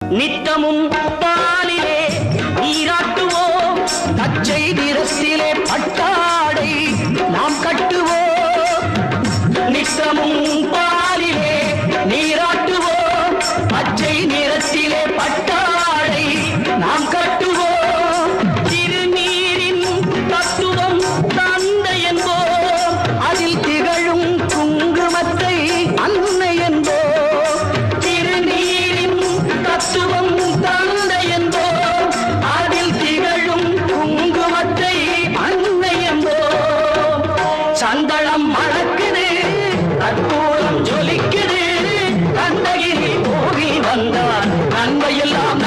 நித்தமும் பாலிலே நீராட்டுவோம், பச்சை நிறத்திலே பட்டாடை நாம் கட்டுவோம். நித்தமும் பாலிலே நீராட்டுவோம், பச்சை நிறத்திலே பட்டாடை நாம் கட்டுவோம். திருநீரின் தத்துவம் தந்தை என்போம், அதில் திகழும் குங்குமத்தை அன்னை என்போம். திருநீரின் தத்துவம் தந்தை என்போம், அதில் திகழும் குங்குமத்தை அன்னை என்போம். சந்தளம் மணக்குது, கற்பூரம் ஜொலிக்குது, கந்தகிரி போகி வந்தார் நன்மையெல்லாம்